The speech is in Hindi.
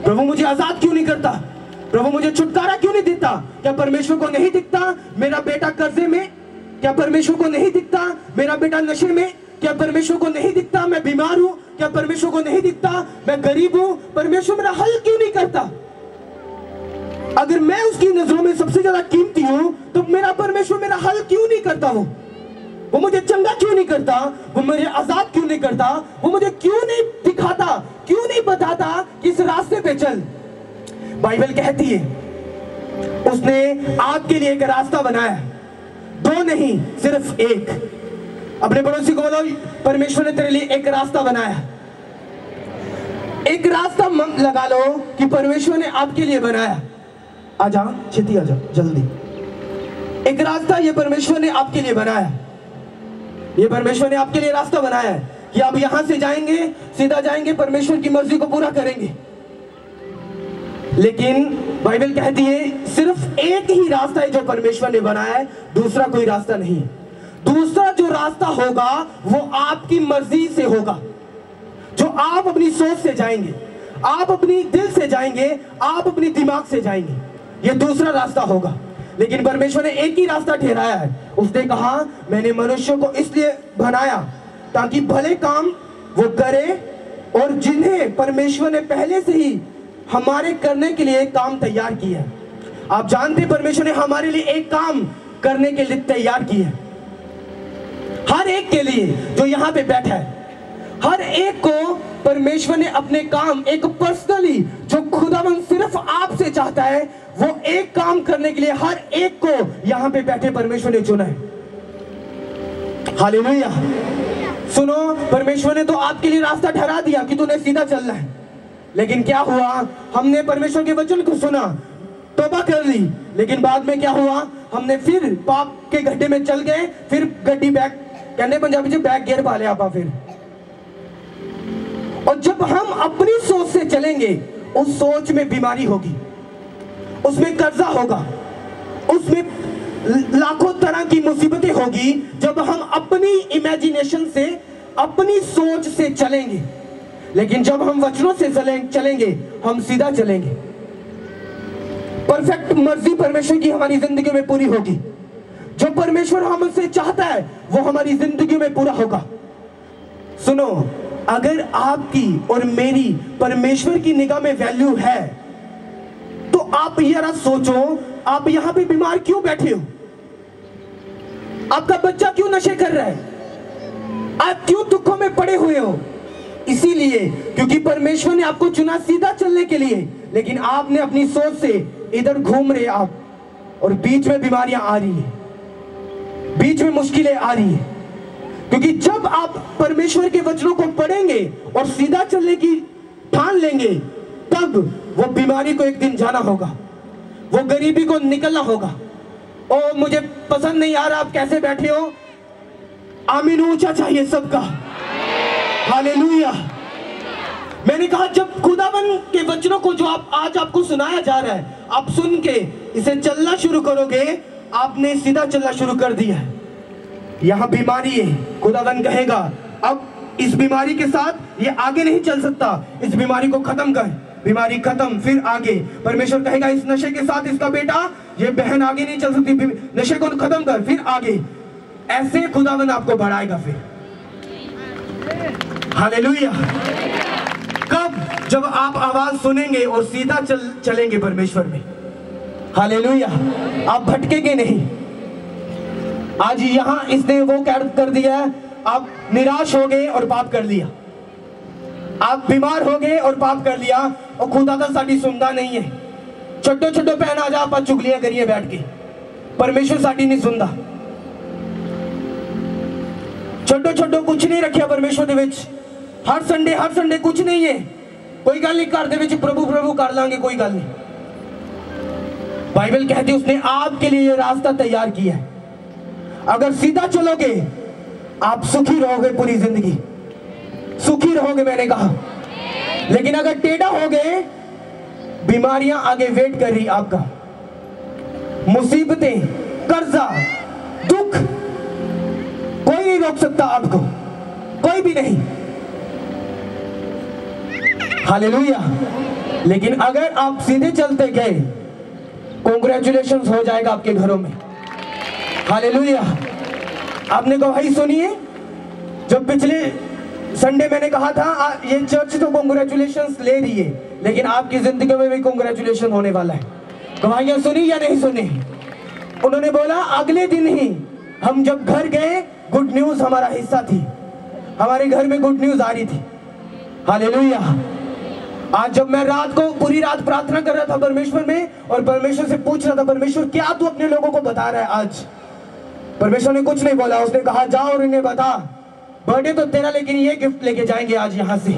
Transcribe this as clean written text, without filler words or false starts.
प्रभु मुझे आजाद क्यों नहीं करता? प्रभु मुझे छुटकारा क्यों नहीं देता? क्या परमेश्वर को नहीं दिखता मेरा बेटा कर्जे में? क्या परमेश्वर को नहीं दिखता मेरा बेटा नशे में? क्या परमेश्वर को नहीं दिखता मैं बीमार हूं? क्या परमेश्वर को नहीं दिखता मैं गरीब हूं? परमेश्वर मेरा हल क्यों नहीं करता? अगर मैं उसकी नजरों में सबसे ज्यादा कीमती हूं तो मेरा परमेश्वर मेरा हल क्यों नहीं करता? वो मुझे चंगा क्यों नहीं करता? वो मुझे आजाद क्यों नहीं करता? वो मुझे क्यों नहीं दिखाता, क्यों नहीं बताता कि इस रास्ते पे चल? बाइबल कहती है उसने आपके लिए एक रास्ता बनाया, दो नहीं सिर्फ एक। अपने पड़ोसी को बोलो परमेश्वर ने तेरे लिए एक रास्ता बनाया। एक रास्ता लगा लो कि परमेश्वर ने आपके लिए बनाया। आजा, छेती आजा जल्दी। एक रास्ता ये परमेश्वर ने आपके लिए बनाया। ये परमेश्वर ने आपके लिए रास्ता बनाया है कि आप यहां से जाएंगे, सीधा जाएंगे, परमेश्वर की मर्जी को पूरा करेंगे। लेकिन बाइबल कहती है सिर्फ एक ही रास्ता है जो परमेश्वर ने बनाया है, दूसरा कोई रास्ता नहीं है। दूसरा जो रास्ता होगा वो आपकी मर्जी से होगा, जो आप अपनी सोच से जाएंगे, आप अपनी दिल से जाएंगे, आप अपनी दिमाग से जाएंगे, ये दूसरा रास्ता होगा। लेकिन परमेश्वर ने एक ही रास्ता ठहराया है। उसने कहा मैंने मनुष्य को इसलिए बनाया ताकि भले काम वो करे, और जिन्हें परमेश्वर ने पहले से ही हमारे करने के लिए काम तैयार किया है। आप जानते हैं परमेश्वर ने हमारे लिए एक काम करने के लिए तैयार किया है, हर एक के लिए जो यहाँ पे बैठा है। हर एक को परमेश्वर ने अपने काम एक पर्सनली, जो खुदावन सिर्फ आपसे चाहता है, वो एक काम करने के लिए हर एक को यहाँ पे बैठे परमेश्वर ने चुना है। हालेलुया। सुनो, परमेश्वर ने तो आपके लिए रास्ता ठहरा दिया कि तूने सीधा चलना है, लेकिन क्या हुआ? हमने परमेश्वर के वचन को सुना, तौबा कर ली, लेकिन बाद में क्या हुआ? हमने फिर पाप के गड्ढे में चल गए, फिर गड्डी बैक कहने पंजाबी से बैक गियर पा लिया आपा फिर। और जब हम अपनी सोच से चलेंगे, उस सोच में बीमारी होगी, उसमें कर्जा होगा, उसमें लाखों तरह की मुसीबतें होगी। जब हम अपनी इमेजिनेशन से, अपनी सोच से चलेंगे, लेकिन जब हम वचनों से चलेंगे, हम सीधा चलेंगे, परफेक्ट मर्जी परमेश्वर की हमारी जिंदगी में पूरी होगी। जो परमेश्वर हमसे चाहता है वो हमारी जिंदगी में पूरा होगा। सुनो, अगर आपकी और मेरी परमेश्वर की निगाह में वैल्यू है तो आप जरा सोचो, आप यहां पे बीमार क्यों बैठे हो? आपका बच्चा क्यों नशे कर रहा है? आप क्यों दुखों में पड़े हुए हो? इसीलिए क्योंकि परमेश्वर ने आपको चुना सीधा चलने के लिए, लेकिन आपने अपनी सोच से इधर घूम रहे आप, और बीच में बीमारियां आ रही है, बीच में मुश्किलें आ रही है। क्योंकि जब आप परमेश्वर के वचनों को पढ़ेंगे और सीधा चलने की ठान लेंगे, तब वो बीमारी को एक दिन जाना होगा, वो गरीबी को निकलना होगा। ओ मुझे पसंद नहीं आ रहा आप कैसे बैठे हो, आमीन ऊंचा चाहिए सबका, हालेलुया। मैंने कहा जब खुदावन के वचनों को जो आज आपको सुनाया जा रहा है, आप सुन के इसे चलना शुरू करोगे, आपने सीधा चलना शुरू कर दिया है। यहां बीमारी है, खुदावन कहेगा अब इस बीमारी के साथ ये आगे नहीं चल सकता, इस बीमारी को खत्म कर। बीमारी खत्म, फिर आगे परमेश्वर कहेगा इस नशे के साथ इसका बेटा, ये बहन आगे नहीं चल सकती, नशे को खत्म कर, फिर आगे। ऐसे खुदावन आपको बढ़ाएगा फिर। हालेलुया। कब? जब आप आवाज सुनेंगे और सीधा चलेंगे परमेश्वर में। हालेलुया। आप भटकेंगे नहीं। आज यहां इसने वो कर दिया, आप निराश हो गए और पाप कर लिया, आप बीमार हो गए और पाप कर लिया, और खुदा तो साड़ी सुनता नहीं है। छोटो छोटो भैन आ जा, आप चुगलियां करिए बैठ के, परमेश्वर साड़ी नहीं सुनता। छोटो छोटो कुछ नहीं रखिया परमेश्वर दे विच, हर संडे कुछ नहीं है, कोई गल नहीं, घर दे विच प्रभु प्रभु कर लांगे, कोई गल नहीं। बाइबल कहती है उसने आपके लिए ये रास्ता तैयार किया है। अगर सीधा चलोगे आप सुखी रहोगे, पूरी जिंदगी सुखी रहोगे, मैंने कहा। लेकिन अगर टेढ़ा हो गए, बीमारियां आगे वेट कर रही आपका, मुसीबतें, कर्जा, दुख, कोई नहीं रोक सकता आपको, कोई भी नहीं। हालेलुया। लेकिन अगर आप सीधे चलते गए, कॉन्ग्रेचुलेशन हो जाएगा आपके घरों में। हालेलुया। आपने गवाही सुनी है, जब पिछले संडे मैंने कहा था ये चर्च तो कॉन्ग्रेचुलेशन ले रही है, लेकिन आपकी जिंदगी में भी कॉन्ग्रेचुलेशन होने वाला है। गवाहियां सुनी या नहीं सुनी? उन्होंने बोला अगले दिन ही हम जब घर गए, गुड न्यूज हमारा हिस्सा थी, हमारे घर में गुड न्यूज आ रही थी। हालेलुया। आज जब मैं रात को पूरी रात प्रार्थना कर रहा था परमेश्वर में, और परमेश्वर से पूछ रहा था, परमेश्वर क्या तू अपने लोगों को बता रहा है आज? परमेश्वर ने कुछ नहीं बोला, उसने कहा जाओ और इन्हें बता, बर्थडे तो तेरा लेकिन ये गिफ्ट लेके जाएंगे आज यहाँ से।